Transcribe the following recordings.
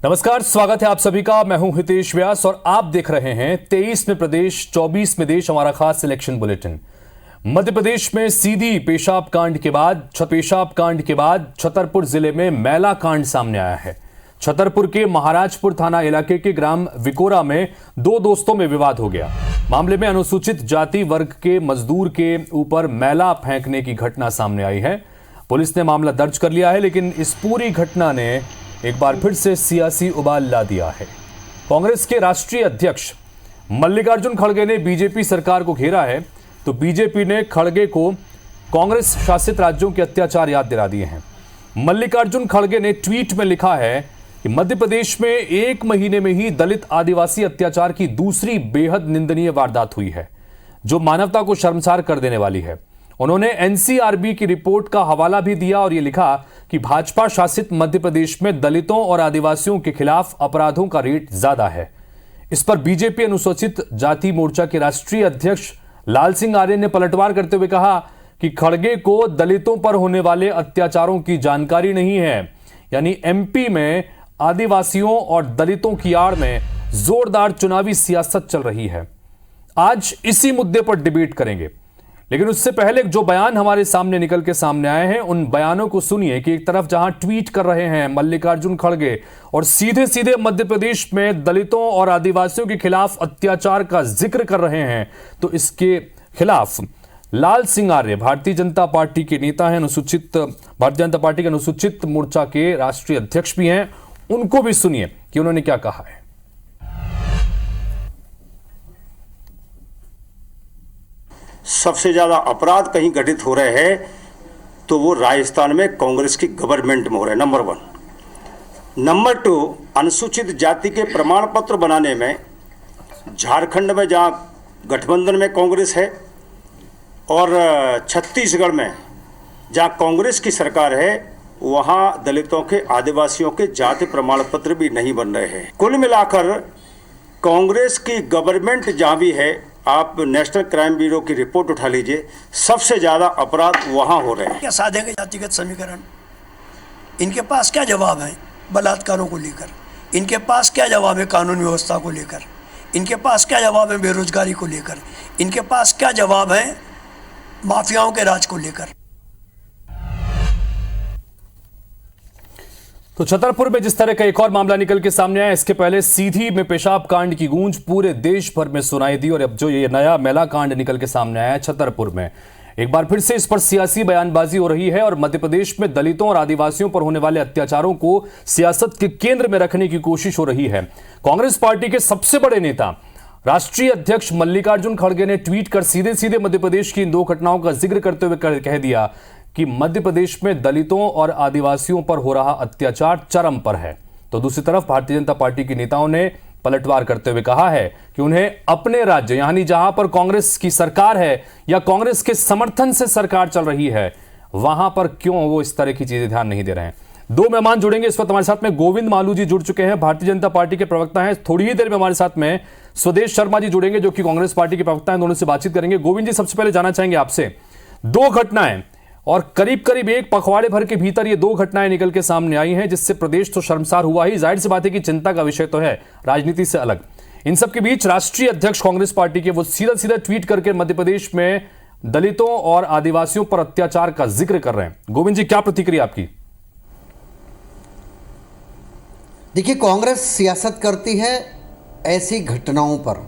नमस्कार, स्वागत है आप सभी का। मैं हूं हितेश व्यास और आप देख रहे हैं 23 में प्रदेश 24 में देश, हमारा खास सिलेक्शन बुलेटिन। मध्य प्रदेश में सीधी पेशाब कांड के बाद छतरपुर जिले में मैला कांड सामने आया है। छतरपुर के महाराजपुर थाना इलाके के ग्राम विकोरा में दो दोस्तों में विवाद हो गया। मामले में अनुसूचित जाति वर्ग के मजदूर के ऊपर मैला फेंकने की घटना सामने आई है। पुलिस ने मामला दर्ज कर लिया है, लेकिन इस पूरी घटना ने एक बार फिर से सियासी उबाल ला दिया है। कांग्रेस के राष्ट्रीय अध्यक्ष मल्लिकार्जुन खड़गे ने बीजेपी सरकार को घेरा है, तो बीजेपी ने खड़गे को कांग्रेस शासित राज्यों के अत्याचार याद दिला दिए हैं। मल्लिकार्जुन खड़गे ने ट्वीट में लिखा है कि मध्य प्रदेश में एक महीने में ही दलित आदिवासी अत्याचार की दूसरी बेहद निंदनीय वारदात हुई है, जो मानवता को शर्मसार कर देने वाली है। उन्होंने एनसीआरबी की रिपोर्ट का हवाला भी दिया और यह लिखा कि भाजपा शासित मध्य प्रदेश में दलितों और आदिवासियों के खिलाफ अपराधों का रेट ज्यादा है। इस पर बीजेपी अनुसूचित जाति मोर्चा के राष्ट्रीय अध्यक्ष लाल सिंह आर्य ने पलटवार करते हुए कहा कि खड़गे को दलितों पर होने वाले अत्याचारों की जानकारी नहीं है। यानी एमपी में आदिवासियों और दलितों की आड़ में जोरदार चुनावी सियासत चल रही है। आज इसी मुद्दे पर डिबेट करेंगे, लेकिन उससे पहले जो बयान हमारे सामने निकल के सामने आए हैं, उन बयानों को सुनिए कि एक तरफ जहां ट्वीट कर रहे हैं मल्लिकार्जुन खड़गे और सीधे सीधे मध्य प्रदेश में दलितों और आदिवासियों के खिलाफ अत्याचार का जिक्र कर रहे हैं, तो इसके खिलाफ लाल सिंह आर्य भारतीय जनता पार्टी के नेता हैं, भारतीय जनता पार्टी के अनुसूचित मोर्चा के राष्ट्रीय अध्यक्ष भी हैं। उनको भी सुनिए कि उन्होंने क्या कहा है। सबसे ज्यादा अपराध कहीं घटित हो रहे हैं तो वो राजस्थान में कांग्रेस की गवर्नमेंट में हो रहे हैं, नंबर 1। नंबर 2, अनुसूचित जाति के प्रमाण पत्र बनाने में झारखंड में जहां गठबंधन में कांग्रेस है और छत्तीसगढ़ में जहां कांग्रेस की सरकार है, वहां दलितों के आदिवासियों के जाति प्रमाण पत्र भी नहीं बन रहे हैं। कुल मिलाकर कांग्रेस की गवर्नमेंट जहां भी है, आप नेशनल क्राइम ब्यूरो की रिपोर्ट उठा लीजिए, सबसे ज्यादा अपराध वहां हो रहे हैं। क्या साधेंगे जातिगत समीकरण? इनके पास क्या जवाब है बलात्कारों को लेकर? इनके पास क्या जवाब है कानून व्यवस्था को लेकर? इनके पास क्या जवाब है बेरोजगारी को लेकर? इनके पास क्या जवाब है माफियाओं के राज को लेकर? तो छतरपुर में जिस तरह का एक और मामला निकल के सामने आया, इसके पहले सीधी में पेशाब कांड की गूंज पूरे देश भर में सुनाई दी, और अब जो ये नया मैला कांड निकल के सामने आया है छतरपुर में, एक बार फिर से इस पर सियासी बयानबाजी हो रही है और मध्य प्रदेश में दलितों और आदिवासियों पर होने वाले अत्याचारों को सियासत के केंद्र में रखने की कोशिश हो रही है। कांग्रेस पार्टी के सबसे बड़े नेता राष्ट्रीय अध्यक्ष मल्लिकार्जुन खड़गे ने ट्वीट कर सीधे सीधे मध्य प्रदेश की इन दो घटनाओं का जिक्र करते हुए कह दिया कि मध्य प्रदेश में दलितों और आदिवासियों पर हो रहा अत्याचार चरम पर है। तो दूसरी तरफ भारतीय जनता पार्टी के नेताओं ने पलटवार करते हुए कहा है कि उन्हें अपने राज्य, यानी जहां पर कांग्रेस की सरकार है या कांग्रेस के समर्थन से सरकार चल रही है, वहां पर क्यों वो इस तरह की चीजें ध्यान नहीं दे रहे हैं। दो मेहमान जुड़ेंगे इस वक्त हमारे साथ में। गोविंद मालू जी जुड़ चुके हैं, भारतीय जनता पार्टी के प्रवक्ता हैं। थोड़ी ही देर में हमारे साथ में स्वदेश शर्मा जी जुड़ेंगे, जो कि कांग्रेस पार्टी के प्रवक्ता हैं। दोनों से बातचीत करेंगे। गोविंद जी, सबसे पहले जानना चाहेंगे आपसे, दो घटनाएं और करीब करीब एक पखवाड़े भर के भीतर ये दो घटनाएं निकल के सामने आई हैं, जिससे प्रदेश तो शर्मसार हुआ ही, जाहिर सी बात है कि चिंता का विषय तो है, राजनीति से अलग। इन सब के बीच राष्ट्रीय अध्यक्ष कांग्रेस पार्टी के वो सीधा सीधा ट्वीट करके मध्य प्रदेश में दलितों और आदिवासियों पर अत्याचार का जिक्र कर रहे हैं। गोविंद जी, क्या प्रतिक्रिया आपकी? देखिए, कांग्रेस सियासत करती है ऐसी घटनाओं पर,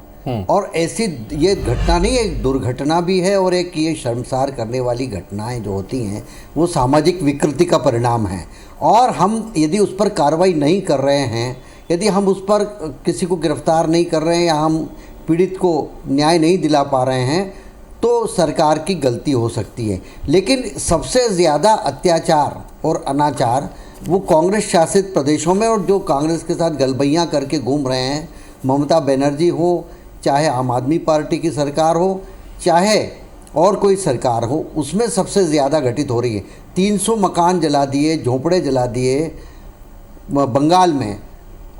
और ऐसी ये घटना नहीं, एक दुर्घटना भी है और एक ये शर्मसार करने वाली घटनाएं जो होती हैं वो सामाजिक विकृति का परिणाम है। और हम यदि उस पर कार्रवाई नहीं कर रहे हैं, यदि हम उस पर किसी को गिरफ्तार नहीं कर रहे हैं या हम पीड़ित को न्याय नहीं दिला पा रहे हैं, तो सरकार की गलती हो सकती है। लेकिन सबसे ज़्यादा अत्याचार और अनाचार वो कांग्रेस शासित प्रदेशों में, और जो कांग्रेस के साथ गलबैयाँ करके घूम रहे हैं, ममता बनर्जी हो, चाहे आम आदमी पार्टी की सरकार हो, चाहे और कोई सरकार हो, उसमें सबसे ज़्यादा घटित हो रही है। 300 मकान जला दिए, झोंपड़े जला दिए बंगाल में,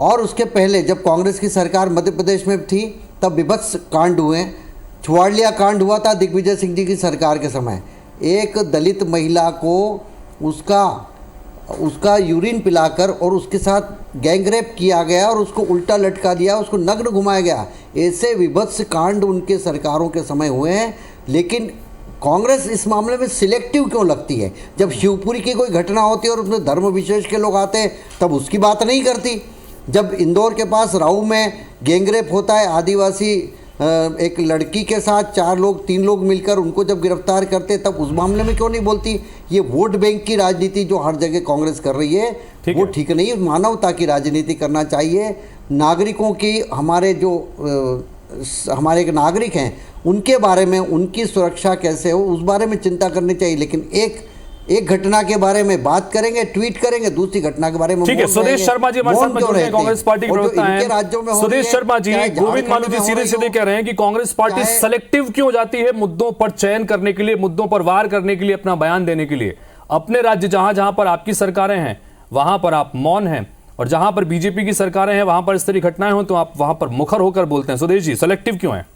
और उसके पहले जब कांग्रेस की सरकार मध्य प्रदेश में थी तब विभत्स कांड हुए। छुवाड़िया कांड हुआ था दिग्विजय सिंह जी की सरकार के समय। एक दलित महिला को उसका उसका यूरिन पिलाकर और उसके साथ गैंगरेप किया गया और उसको उल्टा लटका दिया, उसको नग्न घुमाया गया। ऐसे विभत्स कांड उनके सरकारों के समय हुए हैं, लेकिन कांग्रेस इस मामले में सिलेक्टिव क्यों लगती है? जब शिवपुरी की कोई घटना होती है और उसमें धर्म विशेष के लोग आते हैं तब उसकी बात नहीं करती। जब इंदौर के पास राऊ में गैंगरेप होता है, आदिवासी एक लड़की के साथ 3 लोग मिलकर उनको जब गिरफ्तार करते तब उस मामले में क्यों नहीं बोलती? ये वोट बैंक की राजनीति जो हर जगह कांग्रेस कर रही है वो ठीक नहीं है। मानवता की राजनीति करना चाहिए। नागरिकों की, हमारे एक नागरिक हैं उनके बारे में, उनकी सुरक्षा कैसे हो उस बारे में चिंता करनी चाहिए। लेकिन एक घटना के बारे में बात करेंगे, ट्वीट करेंगे, दूसरी घटना के बारे में ठीक है। सुदेश शर्मा जी हमारे साथ मौजूद हैं, कांग्रेस पार्टी के प्रवक्ता हैं। सुदेश शर्मा जी, गोविंद मालू जी सीधे सीधे कह रहे हैं कि कांग्रेस पार्टी सेलेक्टिव क्यों जाती है मुद्दों पर चयन करने के लिए, मुद्दों पर वार करने के लिए, अपना बयान देने के लिए। अपने राज्य जहां जहां पर आपकी सरकारें हैं वहां पर आप मौन हैं, और जहां पर बीजेपी की सरकारें हैं वहां पर इस तरह घटनाएं हो तो आप वहां पर मुखर होकर बोलते हैं। सुदेश जी, सेलेक्टिव क्यों है?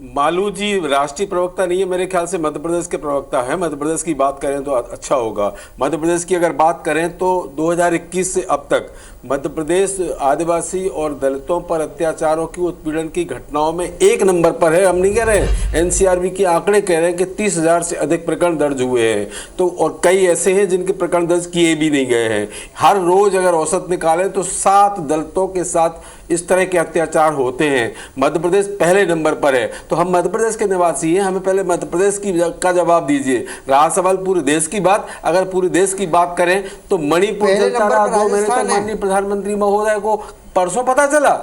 मालू जी राष्ट्रीय प्रवक्ता नहीं है, मेरे ख्याल से मध्य प्रदेश के प्रवक्ता है। मध्य प्रदेश की बात करें तो अच्छा होगा। मध्य प्रदेश की अगर बात करें तो 2021 से अब तक मध्य प्रदेश आदिवासी और दलितों पर अत्याचारों की, उत्पीड़न की घटनाओं में 1 नंबर पर है। हम नहीं कह रहे, एनसीआरबी के आंकड़े कह रहे हैं कि 30,000 से अधिक प्रकरण दर्ज हुए हैं। तो और कई ऐसे हैं जिनके प्रकरण दर्ज किए भी नहीं गए हैं। हर रोज अगर औसत निकालें तो 7 दलितों के साथ इस तरह के अत्याचार होते हैं। मध्य प्रदेश पहले नंबर पर है। तो हम मध्य प्रदेश के निवासी हैं, हमें पहले मध्य प्रदेश का जवाब दीजिए। रहा सवाल पूरे देश की बात, अगर पूरे देश की बात करें तो मणिपुर जलता रहा 2 महीने तक। माननीय प्रधानमंत्री महोदय को परसों पता चला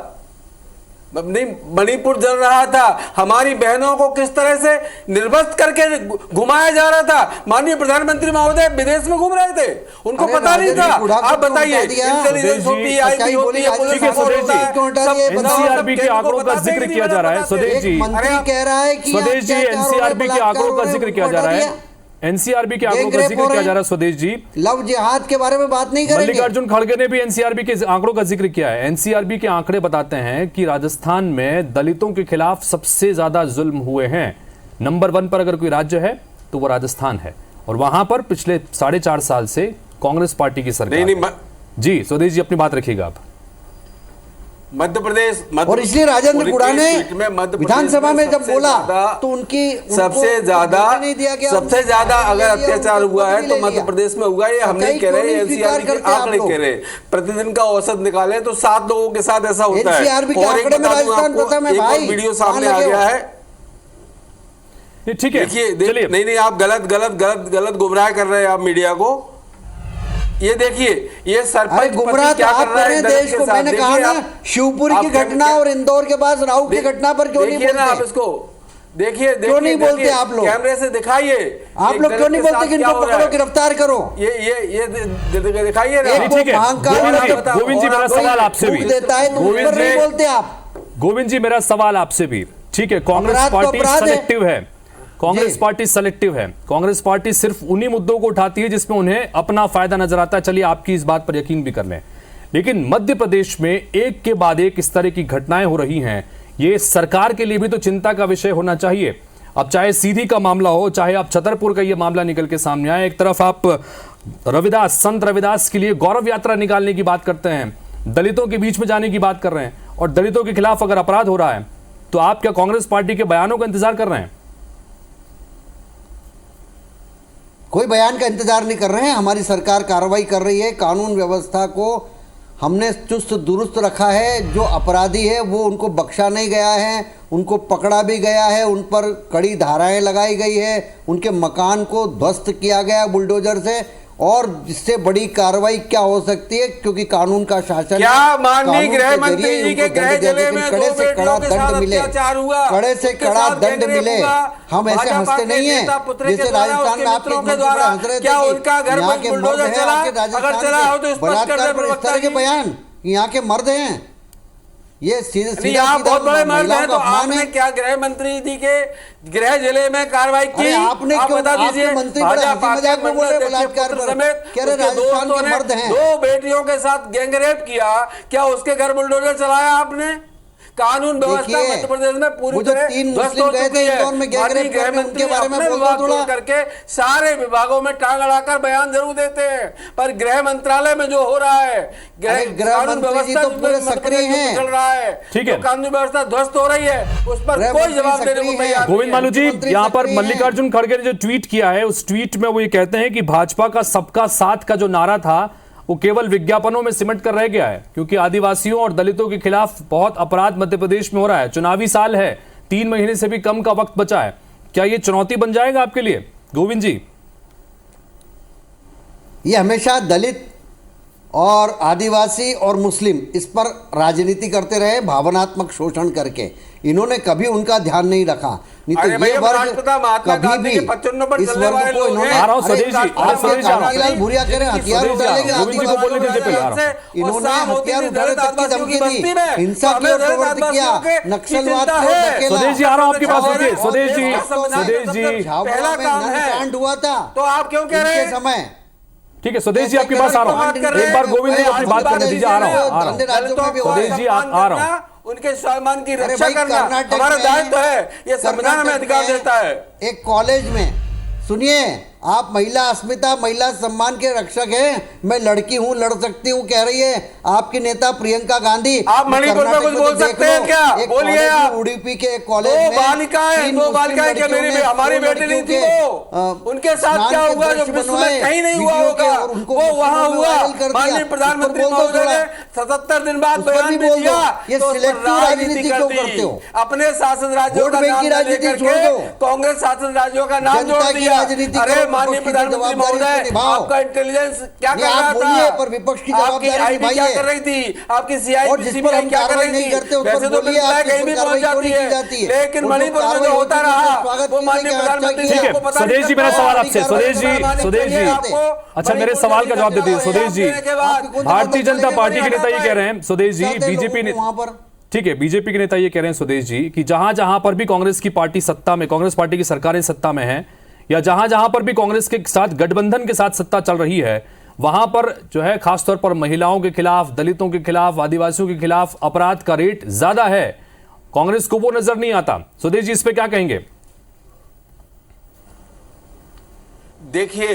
नहीं मणिपुर जल रहा था। हमारी बहनों को किस तरह से निर्वस्त्र करके घुमाया जा रहा था। माननीय प्रधानमंत्री महोदय विदेश में घूम रहे थे, उनको पता नहीं था। आप बताइए, इंटेलिजेंस होती है, आईटी होती है, पुलिस होता है, एनसीआरबी के आंकड़ों का जिक्र किया जा रहा है। स्वदेश जी, कह रहा है कि स्वदेश जी, एनसीआरबी के आंकड़ों का जिक्र किया जा रहा है। एनसीआरबी के आंकड़ों का जिक्र किया जा रहा है। स्वदेश जी, लव जिहाद के बारे में बात नहीं करेंगे। मल्लिकार्जुन खड़गे ने भी एनसीआरबी के आंकड़ों का जिक्र किया है। एनसीआरबी के आंकड़े बताते हैं कि राजस्थान में दलितों के खिलाफ सबसे ज्यादा जुल्म हुए हैं। नंबर 1 पर अगर कोई राज्य है तो वो राजस्थान है, और वहां पर पिछले 4.5 साल से कांग्रेस पार्टी की सरकार है। जी स्वदेश जी, अपनी बात रखिएगा आप। मध्य प्रदेश और इसलिए राजेंद्र गुड़ा ने विधानसभा में जब बोला तो उनकी सबसे ज्यादा अगर अत्याचार हुआ है तो मध्य प्रदेश में हुआ। ये हम नहीं कह रहे, एनसीआरबी के आंकड़े कह रहे हैं। प्रतिदिन का औसत निकाले तो 7 लोगों के साथ ऐसा होता है। और एक वीडियो सामने आ गया है, ठीक है। देखिए, नहीं आप गलत गुमराह कर रहे हैं आप मीडिया को। ये देखिए, ये सरपंच गुमराह क्या कर रहे हैं देश को। मैंने कहा ना, शिवपुरी की घटना और इंदौर के पास राऊ की घटना पर क्यों नहीं बोलते? ना आप इसको देखिए, क्यों नहीं बोलते आप लोग? कैमरे से दिखाइए। आप लोग क्यों नहीं बोलते कि इनको पकड़ो, गिरफ्तार करो? ये दिखाइए ना। ठीक है, गोविंद जी मेरा सवाल आपसे भी। गोविंद जी मेरा सवाल आपसे भी, ठीक है। कांग्रेस पार्टी सेलेक्टिव है, कांग्रेस पार्टी सेलेक्टिव है। कांग्रेस पार्टी सिर्फ उन्हीं मुद्दों को उठाती है जिसमें उन्हें अपना फायदा नजर आता है। चलिए, आपकी इस बात पर यकीन भी कर लें, लेकिन मध्य प्रदेश में एक के बाद एक इस तरह की घटनाएं हो रही हैं। ये सरकार के लिए भी तो चिंता का विषय होना चाहिए। अब चाहे सीधी का मामला हो, चाहे आप छतरपुर का ये मामला निकल के सामने आए। एक तरफ आप संत रविदास के लिए गौरव यात्रा निकालने की बात करते हैं, दलितों के बीच में जाने की बात कर रहे हैं, और दलितों के खिलाफ अगर अपराध हो रहा है तो आप क्या कांग्रेस पार्टी के बयानों का इंतजार कर रहे हैं? कोई बयान का इंतजार नहीं कर रहे हैं। हमारी सरकार कार्रवाई कर रही है। कानून व्यवस्था को हमने चुस्त दुरुस्त रखा है। जो अपराधी है वो उनको बख्शा नहीं गया है, उनको पकड़ा भी गया है, उन पर कड़ी धाराएं लगाई गई है, उनके मकान को ध्वस्त किया गया बुलडोजर से। और इससे बड़ी कार्रवाई क्या हो सकती है, क्योंकि कानून का शासन। क्या माननीय गृह मंत्री जी के गृह जिले में कड़े से कड़ा दंड मिले, कड़े से कड़ा दंड मिले। हम ऐसे हंसते नहीं है जैसे राजस्थान में आपके हंस रहे थे। यहाँ के मर्द हैं, आपके राजस्थान के बलात्कार पर इस तरह के बयान, यहाँ के मर्द हैं। ये सीधे आप बहुत बड़े मर्द हैं, तो आपने क्या गृह मंत्री जी के गृह जिले में कार्रवाई की? आपने आप बता दीजिए। मजाक में बोले बलात्कार समेत दोस्तों ने 2 बेटियों के साथ गैंगरेप किया, क्या उसके घर बुलडोजर चलाया आपने? कानून व्यवस्था देखिए, मध्य प्रदेश में पूरी वो जो तरह 3 ध्वस्त मुस्लिम हो गए चुकी थे है। इंदौर में गृह माननीय रेप गृह करने, मंत्री उनके बारे में अपने बोल दो विभाग थोड़ा। छोड़ करके सारे विभागों में टांग अड़ाकर बयान जरूर देते हैं, पर गृह मंत्रालय में जो हो रहा है, अरे गृह कानून मंत्री जी व्यवस्था तो जो पूरे मध्य सक्रिय प्रदेश में हैं। चल रहा है, ठीक है। जो कानून व्यवस्था ध्वस्त हो रही है, उस पर गृह कोई मंत्री जवाब देने सक्रिय को हैं। तैयार नहीं गोविंद है। मालू जी, मुख्यमंत्री यहाँ पर सक्रिय हैं। मल्लिकार्जुन खड़गे ने जो ट्वीट किया है, उस ट्वीट में वो ये कहते हैं कि भाजपा का सबका साथ का जो नारा था वो केवल विज्ञापनों में सिमट कर रह गया है, क्योंकि आदिवासियों और दलितों के खिलाफ बहुत अपराध मध्य प्रदेश में हो रहा है। चुनावी साल है, 3 महीने से भी कम का वक्त बचा है। क्या ये चुनौती बन जाएगा आपके लिए गोविंद जी? ये हमेशा दलित और आदिवासी और मुस्लिम इस पर राजनीति करते रहे, भावनात्मक शोषण करके। इन्होंने कभी उनका ध्यान नहीं रखा। नहीं अरे तो भैया, ये वर्ग राष्ट्रपिता महात्मा कभी गांधी भी के 55 नंबर इस चलने वर्ग वाले को लोग इन्होंने हैं। आ रहा हूं, स्वदेश जी, आपके स्वदेश जी आ रहा हूं। कांतिलाल भूरिया कह रहे हैं हथियार स्वदेश जी उठा आ रहा लेंगे हूं, गोविंद जी को बोलने दीजिए पहले, आ रहा हूं। इन्होंने हथियार उठाने तक की धमकी दी, हिंसा की ओर प्रवृत्त किया, नक्सलवाद को धकेला। स्वदेश जी आ रहा हूं आपके पास, रुकिए। स्वदेश जी, स्वदेश जी, पहला काम है, कांड हुआ था तो आप क्यों कह रहे हैं? समय ठीक है स्वदेश जी, आपके पास आ रहा हूं। एक बार गोविंद जी अपनी बात करने दीजिए, आ रहा हूं। स्वदेश जी आ रहा हूं। उनके सम्मान की अरे रक्षा भाई, करना कर्नाटक हमारा में- दायित्व है, ये संविधान हमें कर्नाटक अधिकार में देता है। एक कॉलेज में सुनिए, आप महिला अस्मिता, महिला सम्मान के रक्षक हैं। मैं लड़की हूं, लड़ सकती हूं कह रही है आपकी नेता प्रियंका गांधी। आप मणिपुर में कुछ बोल सकते हैं क्या? बोलिए आप। उडुपी के एक कॉलेज दो में बालिकाएं क्या मेरी हमारी बेटी नहीं थी वो? उनके साथ क्या हुआ जो विश्व में कहीं नहीं हुआ होगा, वो वहां हुआ। माननीय प्रधानमंत्री महोदय ने 77 दिन बाद बयान भी दिया, ये तो उस पर सिलेक्टिव राजनीति क्यों कर करते दी। हो? अपने शासन राज्यों वोट का बैंक नाम की न राजनीति लेकर छोड़ के दो। कांग्रेस शासन राज्यों का नाम जनता जोड़ की दिया। राजनीति अरे करो, माननीय विपक्ष की प्रधानमंत्री जवाबदारी महोदय, से निभाओ। आपका इंटेलिजेंस क्या कर नहीं, रहा आप था? बोलिए, पर विपक्ष की आपकी जवाबदारी आईबी क्या निभाइए। कर रही थी? आपकी और सीआईडी जिस पर सीबीआई हम क्या कर कार्रवाई रही नहीं थी? करते, उस पर वैसे तो बोलिए, बिल्कुल आपकी कहीं भी कार्रवाई पहुंच क्यों नहीं की जाती जाती है, है? लेकिन उनको मणिपुर में कार्रवाई जो होती होता है, रहा उसका स्वागत वो कीजिए माननीय कि अच्छा प्रधानमंत्री किया। ठीक है, को पता स्वदेश जी, मेरा सवाल आपसे, स्वदेश जी, स्वदेश जी। अच्छा, मेरे सवाल का जवाब देते हैं स्वदेश जी। भारतीय जनता पार्टी के नेता ये कह रहे हैं, स्वदेश जी, बीजेपी ने, वहां पर ठीक है, बीजेपी के नेता ये कह रहे हैं स्वदेश जी कि जहां जहां पर भी कांग्रेस की पार्टी सत्ता में, कांग्रेस पार्टी की सरकारें सत्ता में है, या जहां जहां पर भी कांग्रेस के साथ गठबंधन के साथ सत्ता चल रही है, वहां पर जो है खासतौर पर महिलाओं के खिलाफ, दलितों के खिलाफ, आदिवासियों के खिलाफ अपराध का रेट ज्यादा है। कांग्रेस को वो नजर नहीं आता। स्वदेश जी, इस पे क्या कहेंगे? देखिए,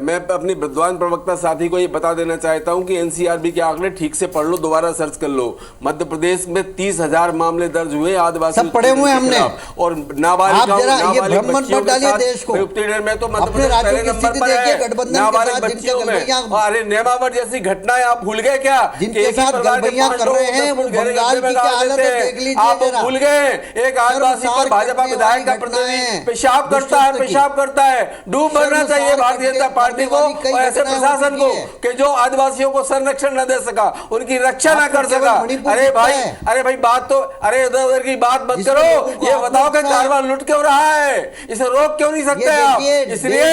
मैं अपनी विद्वान प्रवक्ता साथी को ये बता देना चाहता हूं कि एनसीआरबी के आंकड़े ठीक से पढ़ लो, दोबारा सर्च कर लो। मध्य प्रदेश में 30,000 मामले दर्ज हुए आदिवासी सब पढ़े हुए हमने। और नाबालिग आप जरा ये भ्रमण पर डालिए देश को। उत्पीड़न में तो मध्य अपने प्रदेश राज्यों पहले की नंबर स्थिति पर देखिए, है। गठबंधन के नाबालिग साथ जिनके बच्चियों में, गलबैया- अरे नेमावट जैसी घटनाएं आप भूल गए क्या? जिनके कि एक ही साथ परिवार के गलबैया 5 कर लोगों रहे को हैं, वो घेरे घेरे बंगाल में की डाल क्या हालत देते है, हैं। देख लीजिए आप जरा। भूल गए, एक आदिवासी पर भाजपा विधायक का प्रतिनिधि पेशाब करता है, पेशाब करता है। डूब मरना चाहिए भारतीय जनता पार्टी को और ऐसे प्रशासन को कि जो आदिवासियों को संरक्षण न दे सका, उनकी रक्षा न कर सका। अरे भाई बात तो, अरे इधर उधर की बात मत करो, ये बताओ कि कारवां लुट क्यों रहा है, इसे रोक क्यों नहीं सकते आप? इसलिए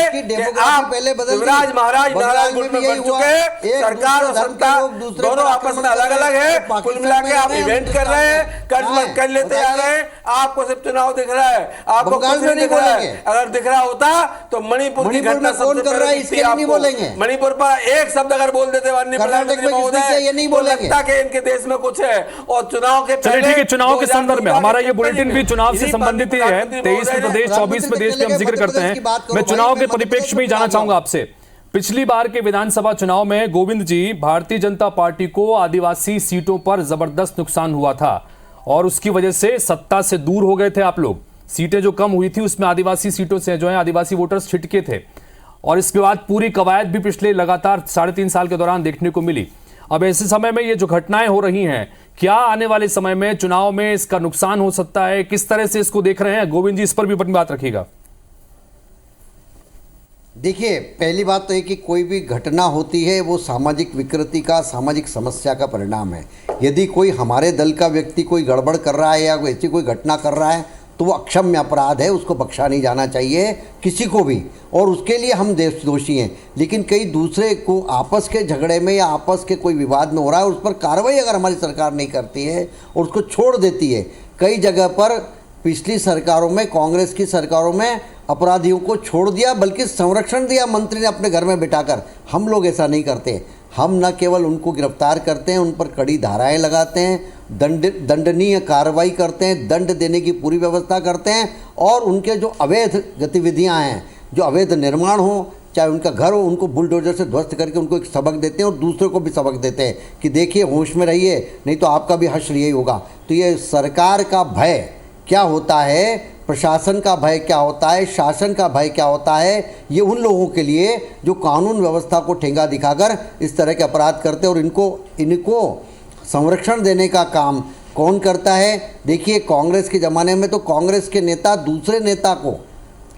आप शिवराज महाराज नारायणगुट में बन चुके, सरकार और सत्ता दोनों आपस में अलग अलग है। कुल मिला के आप इवेंट कर रहे हैं, कर्ज मत कर लेते जा रहे हैं। आपको सिर्फ चुनाव दिख रहा है, आपको कुछ नहीं दिख रहा है। अगर दिख रहा होता तो मणिपुर की घटना सबसे कर रहा है, इसके लिए नहीं बोलेंगे। मणिपुर पर एक शब्द अगर बोल देते माननीय प्रधानमंत्री महोदय, ये नहीं बोलेंगे कि इनके देश में कुछ है। और चुनाव के चलिए ठीक है, चुनाव के संदर्भ में हमारा ये बुलेटिन भी चुनाव से संबंधित ही है। 23 में प्रदेश, 24 में देश के हम जिक्र करते हैं। मैं चुनाव के परिप्रेक्ष्य में ही जाना चाहूंगा आपसे। पिछली बार के विधानसभा चुनाव में गोविंद जी, भारतीय जनता पार्टी को आदिवासी सीटों पर जबरदस्त नुकसान हुआ था और उसकी वजह से सत्ता से दूर हो गए थे आप लोग। सीटें जो कम हुई थी उसमें आदिवासी सीटों से जो है आदिवासी वोटर्स छिटके थे और इसके बाद पूरी कवायद भी पिछले लगातार 3.5 साल के दौरान देखने को मिली। अब ऐसे समय में ये जो घटनाएं हो रही हैं, क्या आने वाले समय में चुनाव में इसका नुकसान हो सकता है? किस तरह से इसको देख रहे हैं गोविंद जी? इस पर भी अपनी बात रखिएगा। देखिए, पहली बात तो है कि कोई भी घटना होती है वो सामाजिक विकृति का, सामाजिक समस्या का परिणाम है। यदि कोई हमारे दल का व्यक्ति कोई गड़बड़ कर रहा है या ऐसी कोई घटना कर रहा है तो वो अक्षम्य अपराध है, उसको बख्शा नहीं जाना चाहिए किसी को भी, और उसके लिए हम दोषी हैं। लेकिन कई दूसरे को आपस के झगड़े में या आपस के कोई विवाद में हो रहा है, उस पर कार्रवाई अगर हमारी सरकार नहीं करती है और उसको छोड़ देती है, कई जगह पर पिछली सरकारों में, कांग्रेस की सरकारों में अपराधियों को छोड़ दिया, बल्कि संरक्षण दिया मंत्री ने अपने घर में बिठाकर। हम लोग ऐसा नहीं करते। हम न केवल उनको गिरफ्तार करते हैं, उन पर कड़ी धाराएं लगाते हैं, दंडनीय कार्रवाई करते हैं, दंड देने की पूरी व्यवस्था करते हैं, और उनके जो अवैध गतिविधियां हैं, जो अवैध निर्माण हो, चाहे उनका घर हो, उनको बुलडोजर से ध्वस्त करके उनको एक सबक देते हैं और दूसरों को भी सबक देते हैं कि देखिए होश में रहिए, नहीं तो आपका भी हश्र यही होगा। तो ये सरकार का भय क्या होता है, प्रशासन का भय क्या होता है, शासन का भय क्या होता है, ये उन लोगों के लिए जो कानून व्यवस्था को ठेंगा दिखाकर इस तरह के अपराध करते हैं। और इनको संरक्षण देने का काम कौन करता है? देखिए, कांग्रेस के ज़माने में तो कांग्रेस के नेता दूसरे नेता को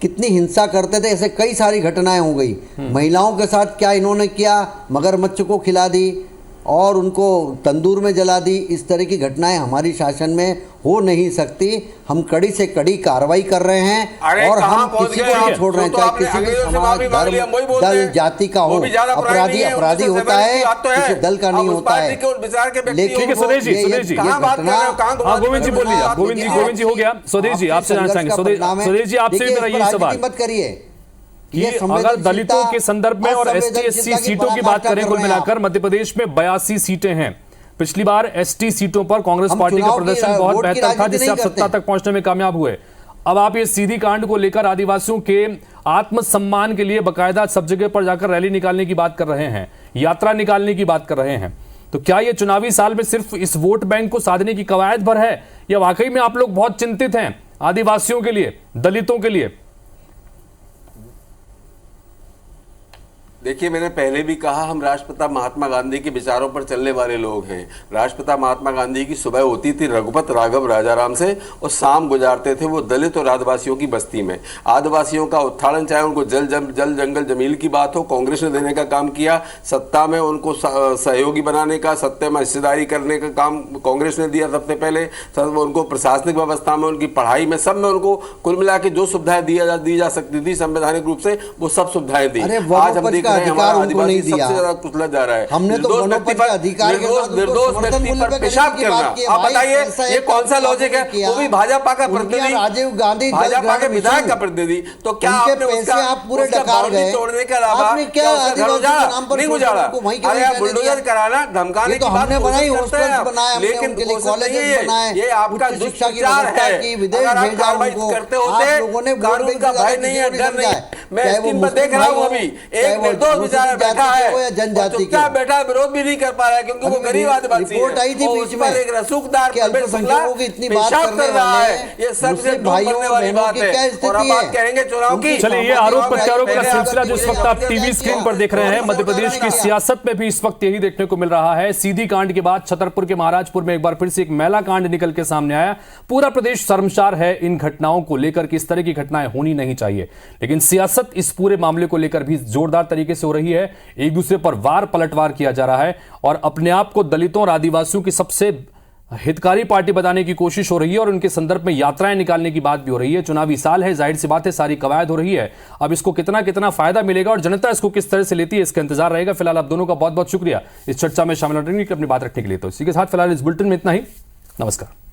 कितनी हिंसा करते थे, ऐसे कई सारी घटनाएं हो गई। महिलाओं के साथ क्या इन्होंने किया, मगरमच्छ को खिला दी और उनको तंदूर में जला दी। इस तरह की घटनाएं हमारी शासन में हो नहीं सकती। हम कड़ी से कड़ी कार्रवाई कर रहे हैं और हम किसी को नहीं छोड़ रहे हैं, चाहे किसी भी समाज, धर्म, दल, जाति का हो। अपराधी होता है, किसी दल का नहीं होता है। लेकिन स्वदेश जी गोविंद जी बोल लीजिए, गोविंद जी हो गया। स्वदेश जी आपसे जानना चाहेंगे, स्वदेश जी आपसे भी मेरा यही सवाल मत करिए कि अगर दलितों के संदर्भ में और ST/SC सीटों की बात करें, कुल मिलाकर मध्य प्रदेश में 82 सीटें हैं। पिछली बार ST सीटों पर कांग्रेस पार्टी का प्रदर्शन बहुत बेहतर था, जिससे आप सत्ता तक पहुंचने में कामयाब हुए। अब आप ये सीधी कांड को लेकर आदिवासियों के आत्मसम्मान के लिए बकायदा सब जगह पर जाकर रैली निकालने की बात कर रहे हैं, यात्रा निकालने की बात कर रहे हैं। तो क्या ये चुनावी साल में सिर्फ इस वोट बैंक को साधने की कवायद भर है, या वाकई में आप लोग बहुत चिंतित हैं आदिवासियों के लिए, दलितों के लिए? देखिए, मैंने पहले भी कहा, हम राष्ट्रपिता महात्मा गांधी के विचारों पर चलने वाले लोग हैं। राष्ट्रपिता महात्मा गांधी की सुबह होती थी रघुपत राघव राजाराम से और शाम गुजारते थे वो दलित और आदिवासियों की बस्ती में। आदिवासियों का उत्थान, चाहे उनको जल जंगल जमीन की बात हो, कांग्रेस ने देने का काम किया। सत्ता में उनको सहयोगी बनाने का, सत्ता में हिस्सेदारी करने का काम कांग्रेस ने दिया सबसे पहले। उनको प्रशासनिक व्यवस्था में, उनकी पढ़ाई में, सब में उनको कुल मिला के जो सुविधाएं दी जा सकती थी संवैधानिक रूप से, वो सब सुविधाएं दी। आज हम देख अधिकार उनको नहीं दिया, सबसे ज्यादा कुचला जा रहा है। हमने तो अधिकार निर्दोष व्यक्ति पर पेशाब करना, आप बताइए ये कौन सा लॉजिक है? वो भी भाजपा का प्रतिनिधि, राजीव गांधी भाजपा के विधायक का प्रतिनिधि। तो क्या आपने आप पूरे डकार गए तोड़ने के अलावा क्या नहीं गुजारा? अरे आप बुलडोजर कराना, धमकाने की बात लेकिन ये आपका दुष्प्रचार है। अगर आप कार्रवाई करते होते, कानून का भय नहीं है, डर नहीं है। मैं स्क्रीन पर देख रहा हूँ अभी एक निर्दोष बेचारा बैठा है, जनजाति क्या बैठा है, विरोध भी नहीं कर पा रहा है क्योंकि वो गरीब आदिवासी है। आई थी बीच में एक रसूखदार पेशाब कर रहा है। ये सबसे करने वाली बात है। और अब बात कहेंगे चुनाव की। चलिए, ये आरोप प्रत्यारोप का सिलसिला जो इस वक्त आप टीवी स्क्रीन पर देख रहे हैं, मध्य प्रदेश की सियासत में भी इस वक्त यही देखने को मिल रहा है। सीधी कांड के बाद छतरपुर के महाराजपुर में एक बार फिर से एक मैला कांड निकल के सामने आया। पूरा प्रदेश शर्मसार है इन घटनाओं को लेकर कि इस तरह की घटनाएं होनी नहीं चाहिए, लेकिन सियासत इस पूरे मामले को लेकर भी जोरदार तरीके से हो रही है। एक दूसरे पर वार पलटवार किया जा रहा है और अपने आप को दलितों और आदिवासियों की सबसे हितकारी पार्टी बताने की कोशिश हो रही है और उनके संदर्भ में यात्राएं निकालने की बात भी हो रही है। चुनावी साल है, जाहिर सी बात है, सारी कवायद हो रही है। अब इसको कितना कितना फायदा मिलेगा और जनता इसको किस तरह से लेती है, इसका इंतजार रहेगा। फिलहाल आप दोनों का बहुत बहुत शुक्रिया इस चर्चा में शामिल होने के लिए, अपनी बात रखने के लिए। तो इसी के साथ फिलहाल इस बुलेटिन में इतना ही। नमस्कार।